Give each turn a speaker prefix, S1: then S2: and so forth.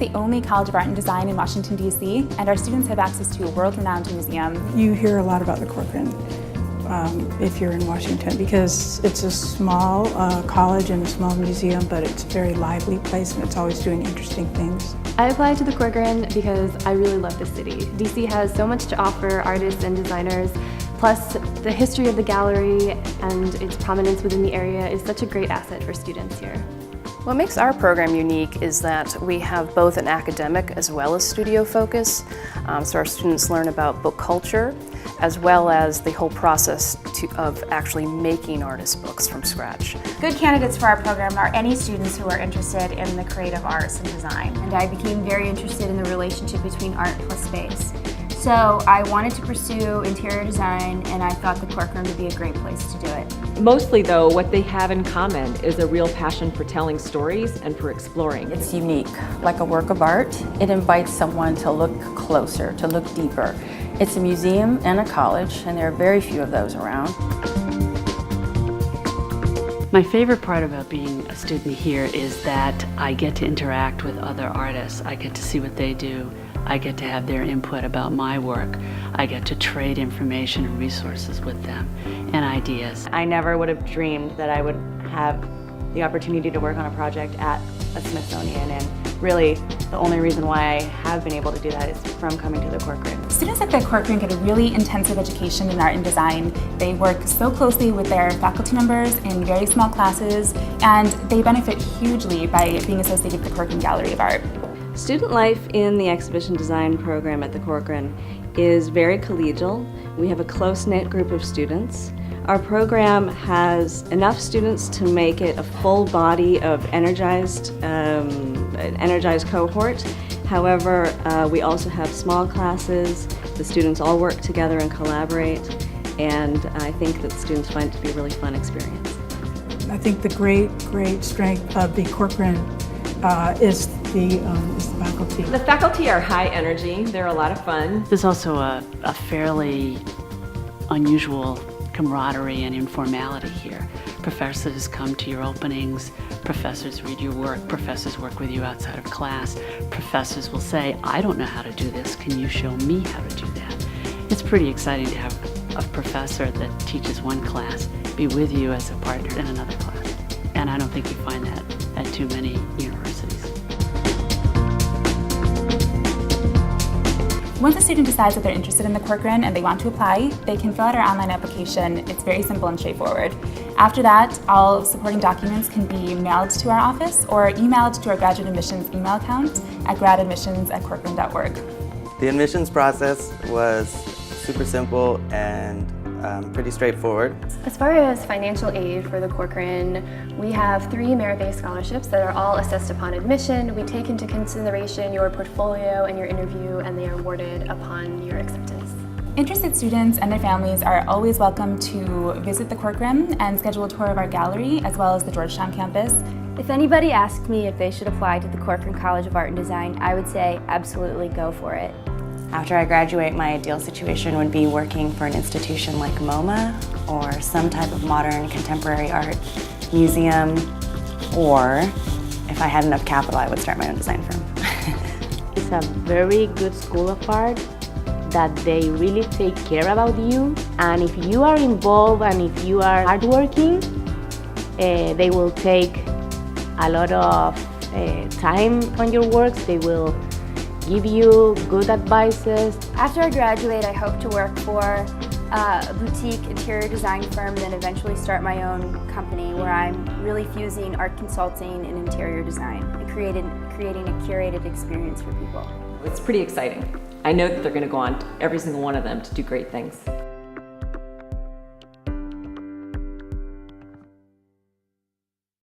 S1: the only College of Art and Design in Washington, D.C., and our students have access to a world-renowned museum.
S2: You hear a lot about the Corcoran if you're in Washington, because it's a small college and a small museum, but it's a very lively place and it's always doing interesting things.
S3: I applied to the Corcoran because I really love the city. DC has so much to offer artists and designers, plus the history of the gallery and its prominence within the area is such a great asset for students here.
S4: What makes our program unique is that we have both an academic as well as studio focus. So our students learn about book culture as well as the whole process of actually making artist books from scratch.
S5: Good candidates for our program are any students who are interested in the creative arts and design.
S6: And I became very interested in the relationship between art plus space. So I wanted to pursue interior design, and I thought the Corcoran would be a great place to do it.
S7: Mostly though, what they have in common is a real passion for telling stories and for exploring.
S8: It's unique, like a work of art. It invites someone to look closer, to look deeper. It's a museum and a college, and there are very few of those around.
S9: My favorite part about being a student here is that I get to interact with other artists. I get to see what they do. I get to have their input about my work. I get to trade information and resources with them and ideas.
S10: I never would have dreamed that I would have the opportunity to work on a project at a Smithsonian, and really the only reason why I have been able to do that is from coming to the Corcoran.
S1: Students at the Corcoran get a really intensive education in art and design. They work so closely with their faculty members in very small classes, and they benefit hugely by being associated with the Corcoran Gallery of Art.
S11: Student life in the exhibition design program at the Corcoran is very collegial. We have a close-knit group of students. Our program has enough students to make it a full body of an energized cohort. However, we also have small classes. The students all work together and collaborate, and I think that students find it to be a really fun experience.
S2: I think the great strength of the Corcoran is the faculty.
S7: The faculty are high energy, they're a lot of fun.
S9: There's also a fairly unusual camaraderie and informality here. Professors come to your openings, professors read your work, professors work with you outside of class. Professors will say, I don't know how to do this, can you show me how to do that? It's pretty exciting to have a professor that teaches one class be with you as a partner in another class. And I don't think you find that at too many universities.
S1: Once a student decides that they're interested in the Corcoran and they want to apply, they can fill out our online application. It's very simple and straightforward. After that, all supporting documents can be mailed to our office or emailed to our graduate admissions email account at gradadmissions@corcoran.org.
S12: The admissions process was super simple and pretty straightforward.
S3: As far as financial aid for the Corcoran, we have 3 merit-based scholarships that are all assessed upon admission. We take into consideration your portfolio and your interview, and they are awarded upon your acceptance.
S1: Interested students and their families are always welcome to visit the Corcoran and schedule a tour of our gallery as well as the Georgetown campus.
S6: If anybody asked me if they should apply to the Corcoran College of Art and Design, I would say absolutely go for it.
S13: After I graduate, my ideal situation would be working for an institution like MoMA or some type of modern contemporary art museum, or if I had enough capital, I would start my own design firm.
S14: It's a very good school of art that they really take care about you, and if you are involved and if you are hardworking, they will take a lot of time on your works. They will give you good advices.
S6: After I graduate, I hope to work for a boutique interior design firm, then eventually start my own company where I'm really fusing art consulting and interior design and creating a curated experience for people.
S7: It's pretty exciting. I know that they're going to go on, every single one of them, to do great things.